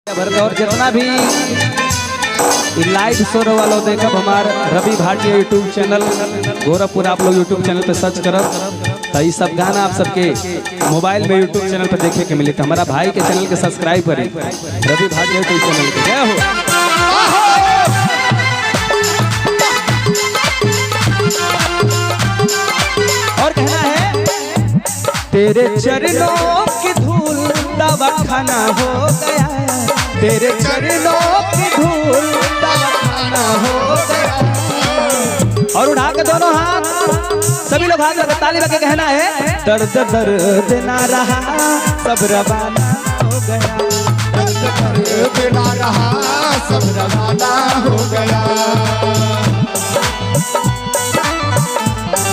और जितना भी लाइव शो वालों देखब हमार रवि भाटिया यूट्यूब चैनल गोरखपुर आप लोग यूट्यूब चैनल पे सर्च करब तो ये सब गाना आप सबके मोबाइल में यूट्यूब चैनल पे देखे के मिले। तो हमारा भाई के चैनल के सब्सक्राइब करें रवि भाटिया यूट्यूब चैनल पे। जय हो। और कहना है तेरे चरणों की धूल दवाखाना हो गया, तेरे चरणों की धूल दवाखाना हो गया। और उठा के दोनों हाथ सभी लोग हाथ लगा ताली बजा के कहना है दर्द दर्द ना रहा सब रवाना हो गया, दर्द दर्द ना रहा सब रवाना हो गया।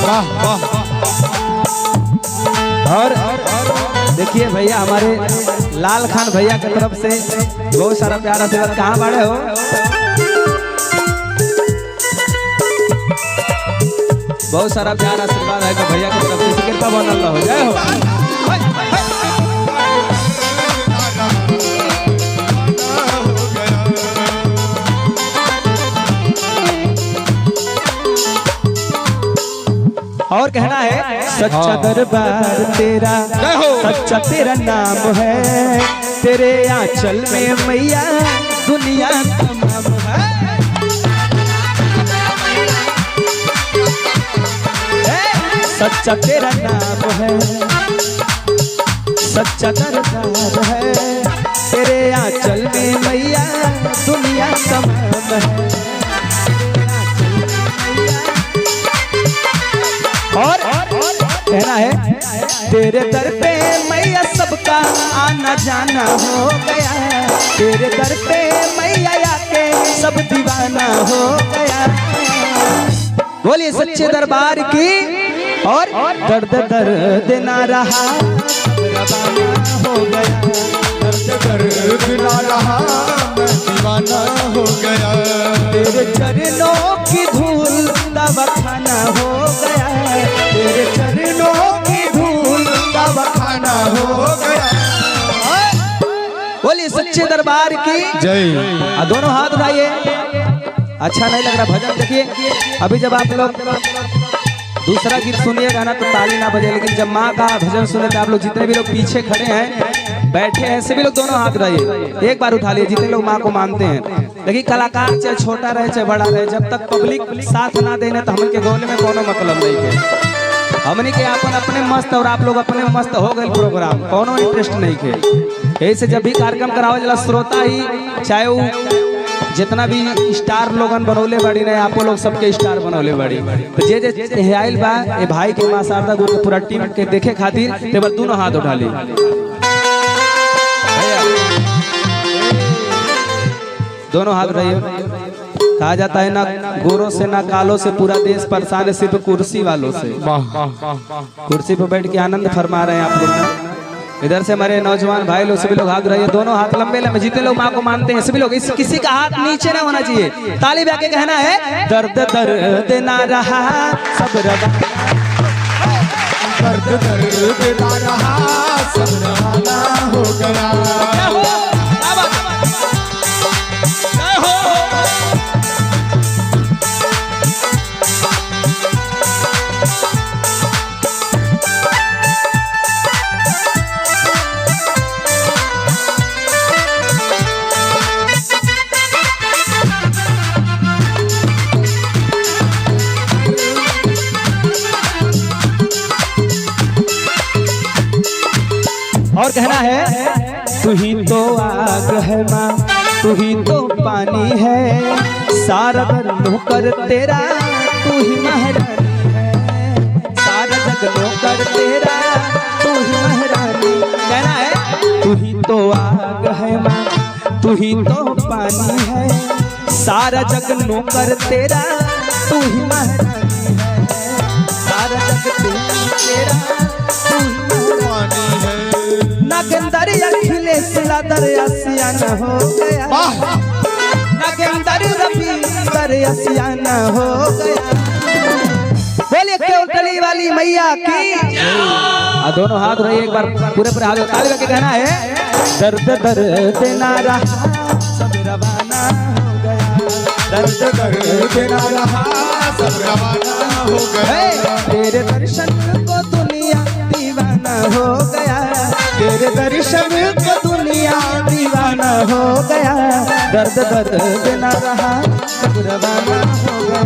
वाह वाह। और देखिए भैया हमारे लाल खान भैया की तरफ से बहुत सारा प्यारा से कहाँ बड़े हो। बहुत सारा प्यारा आशीर्वाद है भैया की तरफ से, कृपा बनल रहो। जय हो। और कहना है सच्चा दरबार तेरा, सच्चा तेरा नाम है, तेरे आंचल में मैया दुनिया तमाम है। सच्चा तेरा नाम है, सच्चा दरबार है, तेरे आंचल में मैया दुनिया तमाम है। और कहना है तेरे दर पे मैया सबका आना जाना हो गया, तेरे दर पे मैया आके सब दीवाना हो गया। बोलिए सच्चे दरबार की। और दर्द दर्द ना रहा रवाना हो गया, दर्द दर्द ना रहा मैं दीवाना हो गया। तेरे चरणों की धूल दवाखाना हो गया, तेरे चरणों की धूल दवाखाना हो गया। बोलिए सच्चे दरबार की जय। दोनों हाथ उठाइए। अच्छा नहीं लग रहा भजन देखिए। अभी जब आप लोग दूसरा गीत सुनिएगा ना तो ताली ना बजे, लेकिन जब माँ का भजन सुने तो आप लोग जितने भी लोग पीछे खड़े हैं बैठे हैं सभी लोग दोनों हाथ उठाइए। एक बार उठा लिए जितने लोग माँ को मानते हैं। लेकिन कलाकार चाहे छोटा रहे चाहे बड़ा रहे, जब तक पब्लिक साथ ना देने तो हमन के गौले में कोनो मतलब नहीं है। हमने के अपन अपने मस्त और आप लोग अपने मस्त हो गए प्रोग्राम, कोनो इंटरेस्ट नहीं है। ऐसे जब भी कार्यक्रम करावे जला श्रोता ही चाहे वो जितना भी स्टार लोगन बनौले बड़ी नहीं, आप लोग सबके स्टार बनौले बड़ी। तो जे आइल बा ए भाई के मां शारदा गुरु के पूरा टीम के देखे खातिर तेबर दोनों हाथ उठा ली। दोनों हाथ उठाइए। कहा जाता है ना गोरों से ना कालों से पूरा देश परेशान है, सिर्फ कुर्सी वालों से। कुर्सी पर बैठ के आनंद फरमा रहे हैं आप लोग। इधर से हमारे नौजवान भाई लोग सभी लोग हाथ रहे, दोनों हाथ लंबे लंबे। जितने लोग माँ को मानते हैं सभी लोग, किसी का हाथ नीचे ना होना चाहिए। ताली बजा के कहना है दर्द दर्द ना रहा सब रवाना, दर्द दर्द ना रहा सब रवाना हो गया। और कहना है तू ही तो आग है माँ, तू ही तो पानी है, सारा नौकर तेरा तू ही महारानी है, सारा जग नौकर तेरा तू ही महारानी। कहना है तू ही तो आग है माँ, तू ही तो पानी है, सारा जग नौकर तेरा तू ही महारानी है, सारा जग तेरा तू ही महारानी है। नागेंद्र अखिलेश लादर आसियाना हो गया, नागेंद्र रविंदर आसियाना हो गया। बोलिए केवटली वाली मैया की। दोनों हाथ रहिए एक बार पूरे पूरे हाथ ताली करके कहना है दर्द दर्द ना रहा सब रवाना हो गया, दर्द दर्द ना रहा सब रवाना हो गया। तेरे दर्शन को दुनिया दीवाना हो गया, तेरे दर्शन को दुनिया दीवाना हो गया। दर्द दर्द ना रहा सब रवाना हो गया,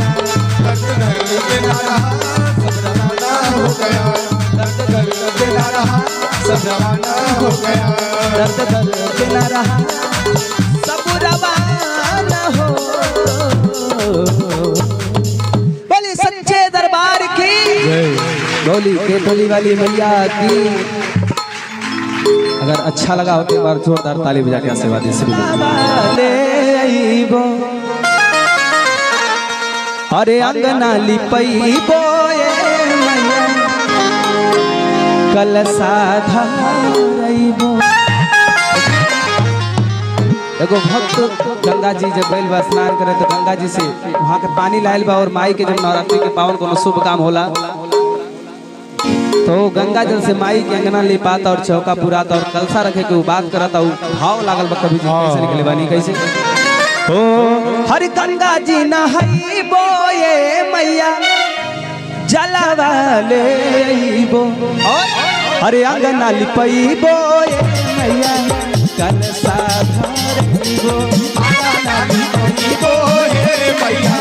दर्द दर्द ना रहा सब रवाना हो गया, दर्द दर्द ना रहा सब रवाना हो गया, दर्द दर्द ना रहा सब रवाना हो। बोली सच्चे दरबार की, बोली केतली वाली मैया की। अगर अच्छा लगा हो तो एक बार जोरदार ताली बजा के आशीर्वाद दे। अरे अंगना लिपैबो मैया कलशा धरैबो। एगो भक्त गंगा जी जब बैल बा स्नान करे तो गंगा जी से वहाँ के पानी लायल बा, और माई के जब नवरात्रि के पावन कोनो शुभ काम होला तो गंगा जल से माई के अंगना लिपाता और चौका पुराता और कलसा रखे के बात करता। भाव लागल बा कभी जी कैसे निकले बानी कैसे हो। हर गंगा जी नहाइबो ये मैया जलावा लेइबो, अरे अंगना लिपैबो ये मैया कलशा धरैबो, अंगना लिपैबो हे मैया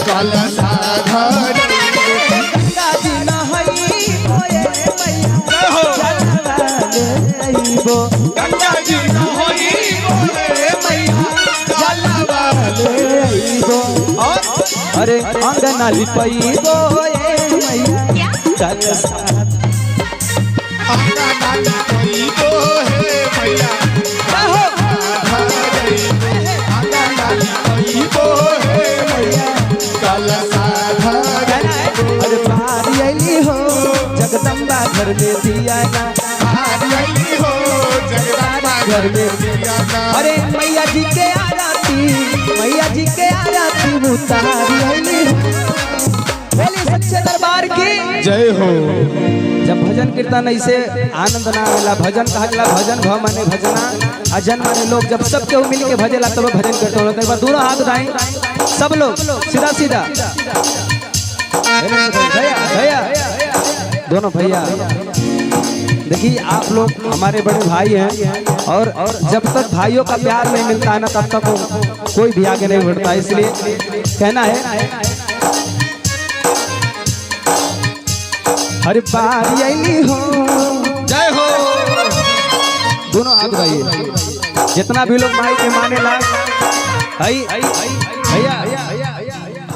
कलशा धरैबो। गंगा जी नहाइबो ये मैया जलावा लेइबो, गंगा जी नहाइबो हे मैया जलावा लेइबो, अरे अंगना लिपैबो ये मैया कलशा अंगना लिपैबो हे मैया अंगना लिपैबो हे मैया कलशा धरैबो। अरे बारी अली हो जगदम्बा घर में दिया ना, बारी अली हो जगदम्बा घर में दिया ना। अरे मैया जी के आरती, मैया जी के आरती उतारी अली हो। बोली सच्चे दरबार की जय हो। जब भजन कीर्तन ऐसे आनंद ना आवेला, भजन कहला भजन भ माने भजना, अजन माने लोग जब सब केहू मिल के भजेला तब भजन कीर्तन होता है। एक बार दोनों हाथ उठाएं सब लोग सीधा सीधा, भैया भैया दोनों भैया। देखिए आप लोग हमारे बड़े भाई हैं, और जब तक भाइयों का प्यार नहीं मिलता है ना तब तक कोई भी आगे नहीं बढ़ता। इसलिए कहना है हर बारी अली हो जय हो। दोनों हाथ भाई, जितना भी लोग माई के माने ला हई भैया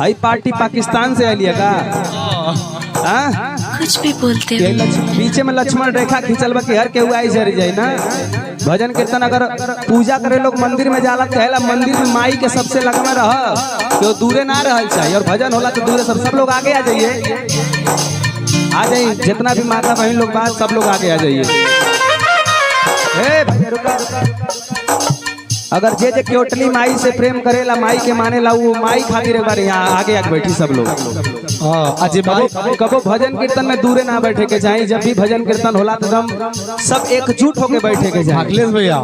हई पार्टी पाकिस्तान से आई का कुछ भी बोलते हो। पीछे में लक्ष्मण रेखा खींचल बा कि हर केहू आई जरी जाए ना। भजन कीर्तन अगर पूजा करे लोग मंदिर में जाला कहला मंदिर में माई के सबसे लगवा रह क्यों दूरे ना रह चाहिए, और भजन होला तो दूरे सब लोग आगे आ जाइए, आ जाइए जितना भी माता बहन लोग बात सब लोग आगे आ जाइए। भैया रुका अगर जे जे केवटली माई से प्रेम करेला माई के मानेला वो माई खातिर एक बार यहाँ आगे आके बैठी सब लोग। आज कबो भजन कीर्तन में दूरे ना बैठे के चाहिए, जब भी भजन कीर्तन होला तो हम सब एकजुट होके बैठे के चाहिए। अखिलेश भैया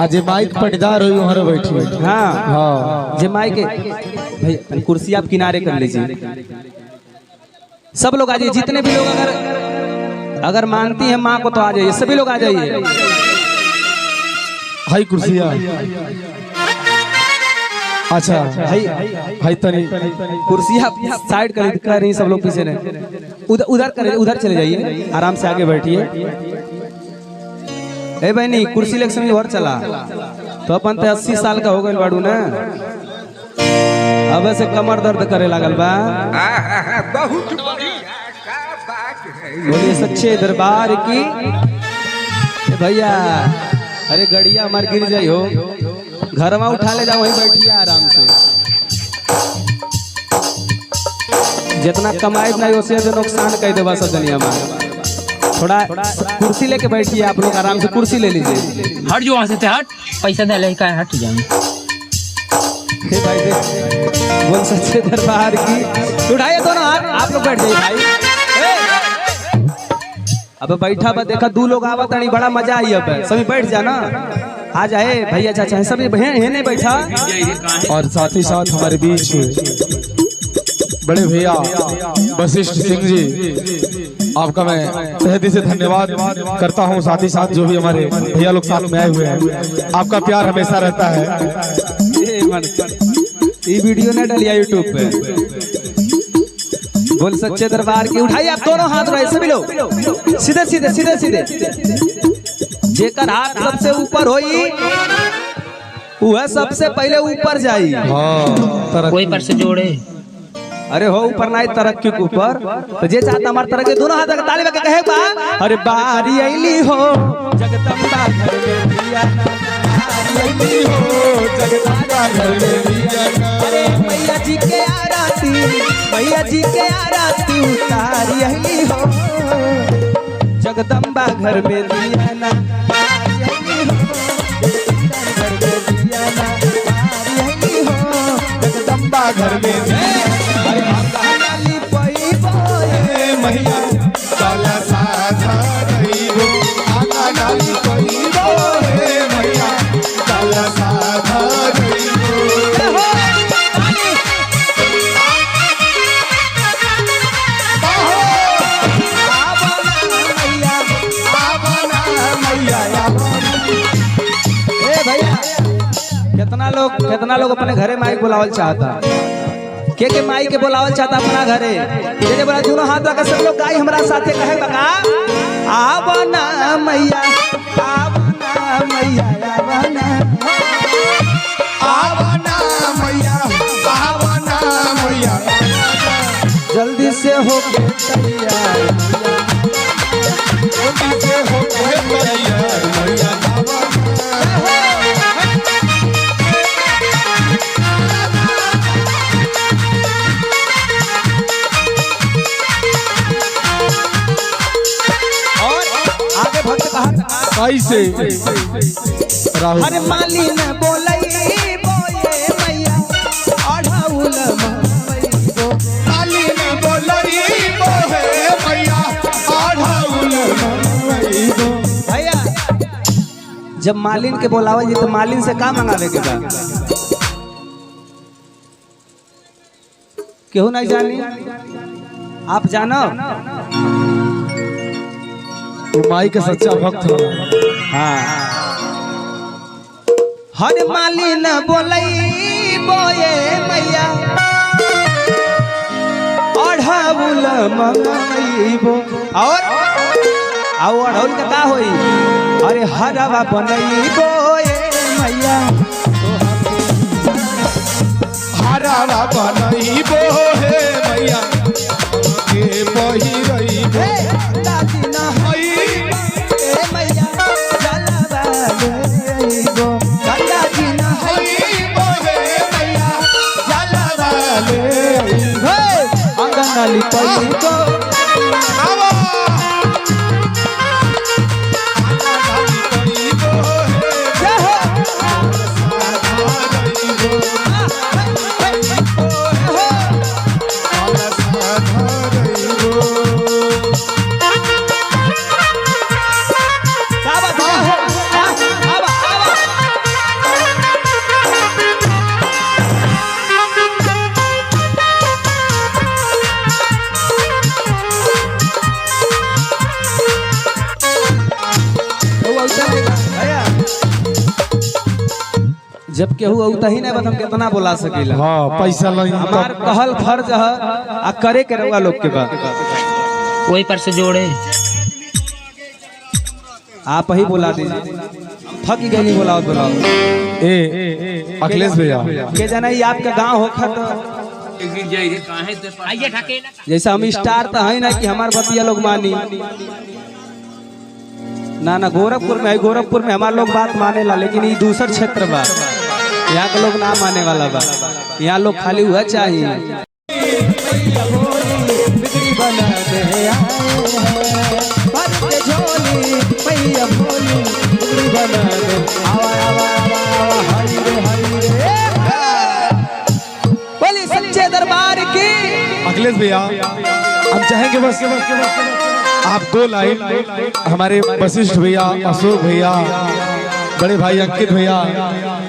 आज माइक पटदार हो वहाँ बैठी। हाँ जे माई के भैया कुर्सी आप किनारे कर लीजिए, सब लोग आ जाइए। जितने भी लोग अगर मानती है माँ को तो आ जाइए, सभी लोग आ जाइए। हाई कुर्सिया अच्छा हाई तनी कुर्सियाँ साइड कर रही सब लोग पीछे नहीं, उधर चले जाइए, आराम से आगे बैठिए। ए बहनी कुर्सी इलेक्शन और चला तो अपन तो 80 साल का हो गए बाड़ू ना, अब से कमर दर्द करे लागल बा। बहुत बढ़िया क्या बात है। बोलिए सच्चे दरबार की। भैया अरे गड़िया हमार गिर जाई हो, घर में उठा ले जाओ, वहीं बैठिए आराम से। जितना कमाई नहीं उसे जो नुकसान कर देवा सब दुनिया में। थोड़ा कुर्सी लेके बैठिए आप लोग, आराम से कुर्सी ले लीजिए। हट जो वहाँ से हट, पैसा दे ले का हट जाए। भाई बोल सच्चे दरबार की। उठाइए दोनों हाथ, आप लोग बैठ जाइए भाई। अब बैठा बा देखा दू लोग आवत नहीं बड़ा मजा आई। अब सभी बैठ जाना, आ जाए भैया चाचा सभी है नहीं बैठा। और साथ ही साथ हमारे बीच बड़े भैया वशिष्ठ सिंह जी, आपका मैं तहे दिल से धन्यवाद करता हूं। साथ ही साथ जो भी हमारे भैया लोग साथ में आए हुए हैं, आपका प्यार हमेशा रहता है। ये वीडियो न डलिया यूट्यूब पे। बोल सच्चे दरबार की उठाइए आप दोनों हाथ ऐसे भी लो, सीधे सीधे सीधे सीधे। जेकर हाथ सबसे ऊपर होई वह सबसे पहले ऊपर जाई। कोई पर से जोड़े। अरे हो ऊपर नहीं तरक्की के ऊपर। तो जे चाहता हमारे तरह के दोनों हाथ ताली बजा के कहे बा, अरे बारी आईली हो जगदम्बा घर में दिया ना, बारी आईली हो जगदम्बा घर में दिया ना। अरे मैया जी के आरती, मैया जी के आरती उतारी आईली हो जगदम्बा घर में दिया ना, बारी आईली हो घर में दिया ना, बारी आईली हो जगदम्बा घर में दिया। मैया चला साधा रही हो, आका डाली कोई बोले मैया चला साधा रही हो। कितना लोग अपने घरे माइक बुलावल चाहता, के माई के बुलावल चाहता अपना घरे। जे बोला दोनों हाथ लगा सब लोग गाई हमरा साथे कहे बका, आवना मैया आवना मैया आवना आवना मैया आवना मैया, जल्दी से हो के तैयार, जल्दी से हो के तैयार मैया कैसे राहुल। अरे माली न बोलई बोले मैया अढ़ाउल मई माली न बोलई बोले मैया अढ़ाउल मई। भैया जब मालिन के बोलावा जी तो मालिन से का मंगावे के बा, केहू नहीं जानी आप जानो। माई का सच्चा भक्त हो। हाँ हर माली न बोलई बोए मैया अढ़ाउल मंगईबो। और आओ अढ़ौल का का होई, अरे हरवा बनईबो मैया हरवा बनईबो हे मैया के बही रहीबो। दादी ना हई ए मैया जलवा लेईबो, दादी ना हई हे मैया जलवा लेईबो। अंगनाली पईबो आवा जब केहू औता ही नहीं बत हम कितना बोला सकेला। हाँ पैसा नहीं हमार कहल फर्ज है आ करे के रहुआ लोग के बा। कोई पर से जोड़े। आप ही बुला दीजिए, थक गए नहीं बुलाओ बुलाओ। ए अखिलेश भैया के जाना ही आपका गांव होखा तो जैसा हम स्टार तो है ना कि हमार बतिया लोग मानी ना ना। गोरखपुर में है, गोरखपुर में हमारे लोग बात माने ला, लेकिन ये दूसर क्षेत्र बा, यहाँ के लोग ना माने वाला बा। यहाँ लोग खाली हुआ चाहिए बिगड़ी बना दे भर के झोली मैया भोली बिगड़ी बना दे। आवा आवा आवा आवा हरी रे हरी रे। बोली सच्चे दरबार की। अखिलेश भैया हम चाहेंगे बस आप 2 लाइन हमारे वशिष्ठ भैया, अशोक भैया, बड़े भाई अंकित भैया,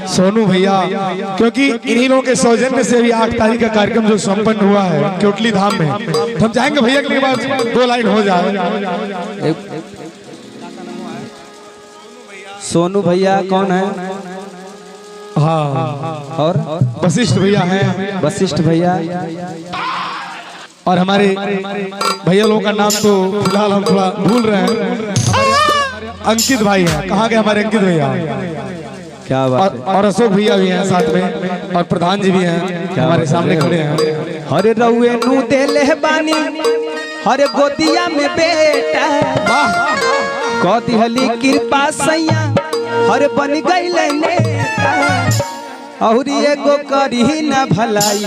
सोनू भैया, क्योंकि इन्हीं लोगों के सौजन्य से भी 8 तारीख का कार्यक्रम जो संपन्न हुआ है क्योटली धाम में, तो हम चाहेंगे भैया के बाद 2 लाइन हो जाए। सोनू भैया कौन है? हाँ, और वशिष्ठ भैया हैं, वशिष्ठ भैया, और हमारे भैया लोगों का नाम तो फिलहाल हम थोड़ा भूल रहे हैं। अंकित भाई हैं, कहाँ गए हमारे अंकित भैया? क्या बात है। और अशोक भैया भी हैं साथ में, और प्रधान जी भी हैं हमारे सामने खड़े हैं। हरे रउए नु देले बानी हरे गोदिया में बेटा, कह दिहली कृपा सैया हरे बन गई नेता, और एगो करी न भलाई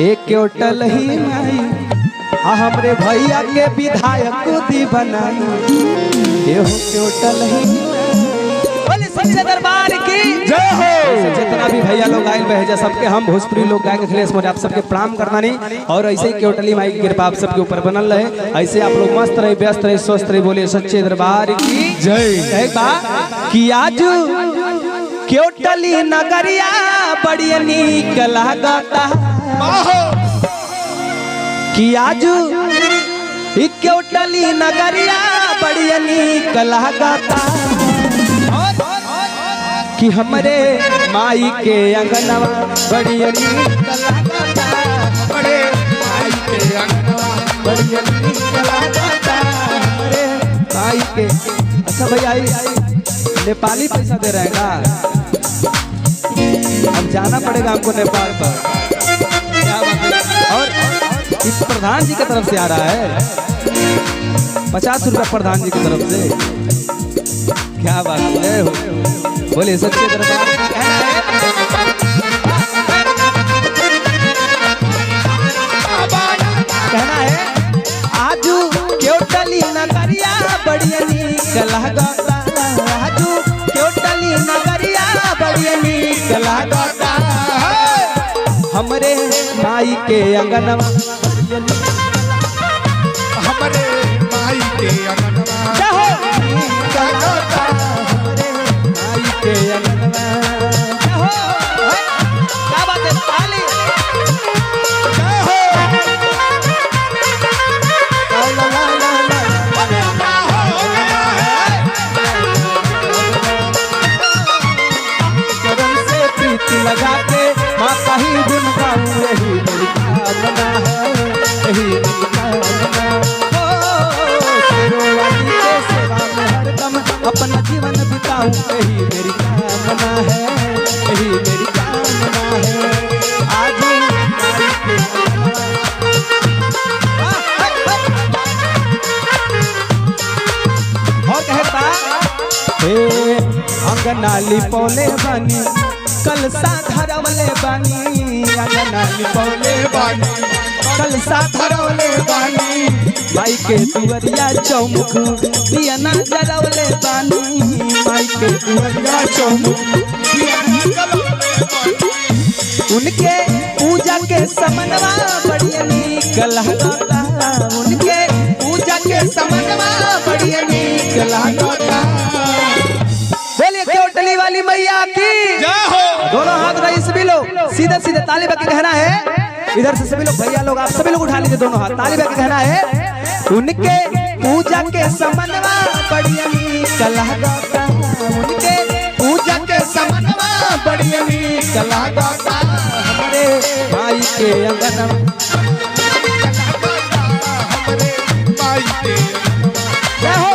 एक क्योटल ही नहीं, हमरे भैया के विधायक दी बनाई एहो क्योटल ही। बोले सच्चे दरबार की जय हो। जितना भी भैया लोग आयल बहे सबके हम भोजपुरी लोग गाएंगे अखिलेश मोदी आप सबके प्रणाम करना नहीं, और ऐसे ही क्योटली माई की कृपा आप सबके ऊपर बनल रहे, ऐसे आप लोग मस्त रहे, व्यस्त रहे, स्वस्थ रहे। बोले सच्चे दरबार की जय। कि आज क्योटली नगरिया बड़ी नीक लागता, कि आज क्योटली नगरिया बड़ी नीक लागता, कि हमरे माई के अंगनवा बड़ी नीक लागता, हमरे माई के अंगनवा बड़ी नीक लागता, हमरे माई के। अच्छा भैया नेपाली पैसा दे रहे हैं का? अब जाना पड़ेगा हमको नेपाल पर। क्या बात है। और इस प्रधान जी की तरफ से आ रहा है 50 रुपया प्रधान जी की तरफ से। क्या बात है। बोले सच्चे दरबार कहना है आज क्योटली नगरिया बड़ी नीक लागता, आज क्योटली नगरिया बड़ी नीक लागता, हमरे माई के अंगनवा, हमरे माई के अंगनवा माई के अंगनवा। क्या बात है। ताली चरण से प्रीति लगा के माँ का ही गुण गाऊं, यही मेरी कामना है, यही मेरी कामना। शेरोवाली के सेवा में हरदम अपना जीवन बिताऊं, यही मेरी कामना है, यही मेरी कामना है। आज और कहता अंगनाली पौले बानी कलसा धरवले बानी, अंगनाली पौले बानी कलसा धरवले बानी, माई के दुवरिया चौमुख दिया ना जरवले बानी, माई के दुवरिया चौमुख दिया ना जरवले बानी, उनके पूजा के समनवा बड़ी नीक लागता, उनके पूजा के समनवा बड़ी नीक लागता। बोलिए क्योटली वाली मैया की जय हो। दोनों हाथ रही सभी लोग सीधे सीधे ताली बजा के कहना है, इधर से सभी लोग भैया लोग आप सभी लोग उठा लीजिए दोनों हाथ, ताली बजा के कहना है उनके पूजा के समनवा बड़ी नीक लागता, उनके पूजा के समनवा बड़ी नीक लागता, हमरे माई के अंगनवा, हमरे माई के जय हो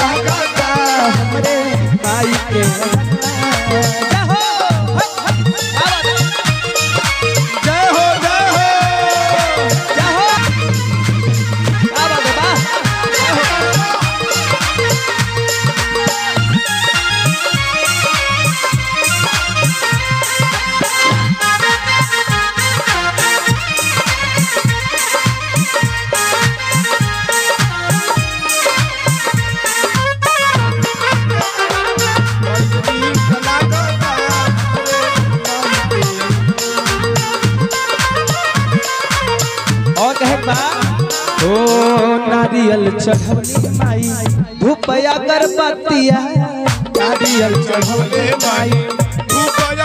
लागता, हमरे माई के जय हो। जय हो जय हो क्या बात है बा? नारियल चढ़वले माई धूपया अगरबत्तिया नारियल चढ़वले माई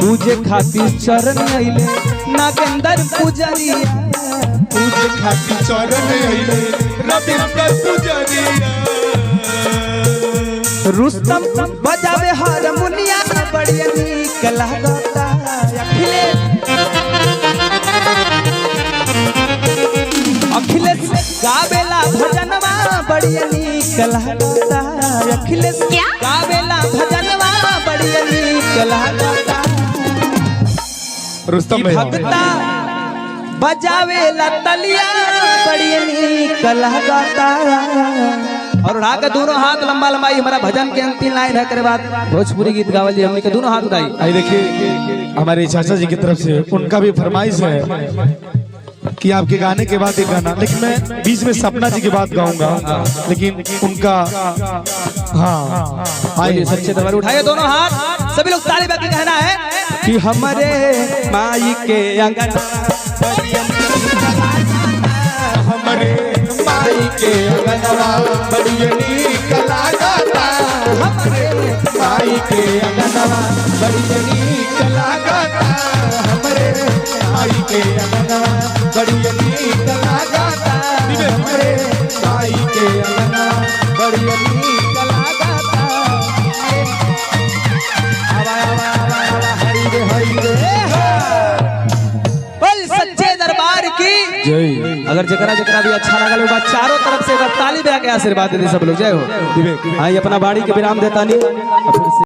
पूजे खातिर चरण अइले नागेंद्र पुजरिया पूजे खातिर चरण अइले नागेंद्र पुजरिया रुस्तम बजावे हारमोनिया बढ़िया नीक लागता अखिलेश गावेला भजनवा बढ़िया नीक लागता अखिलेश गावेला भजनवा बढ़िया नीक लागता रुस्तम भक्ता बजावेला तलिया बढ़िया नीक लागता और उठा के दोनों हाथ लंबा लंबाई हमारा भजन के अंतिम लाइन है करे बाद भोजपुरी गीत गावल जी हमने के दोनों हाथ उठाई। आई देखिए हमारे चाचा जी की तरफ से उनका भी फरमाइश है कि आपके गाने के बाद एक गाना, लेकिन मैं बीच में सपना जी की बात गाऊंगा, लेकिन उनका हाँ आइए सच्चे दरबार उठाइए दोनों हाथ सभी लोग ताली बजा के कहना है कि हमारे माई के अंगन हमारे माई के अंगनवा बढ़िया नीक लागता हमारे माई के अंगनवा बढ़िया नीक लागता हमारे माई के अंगनवा बढ़िया नीक लागता हमारे माई के अंगनवा बढ़िया नीक लागता हरि रे बोल सच्चे दरबार की जय। अगर जकरा जकरा भी अच्छा लगा लोग चारों तरफ से ताली बजा के आशीर्वाद दे सब लोग जय हो। हाँ ये अपना बाड़ी के विराम देता नहीं।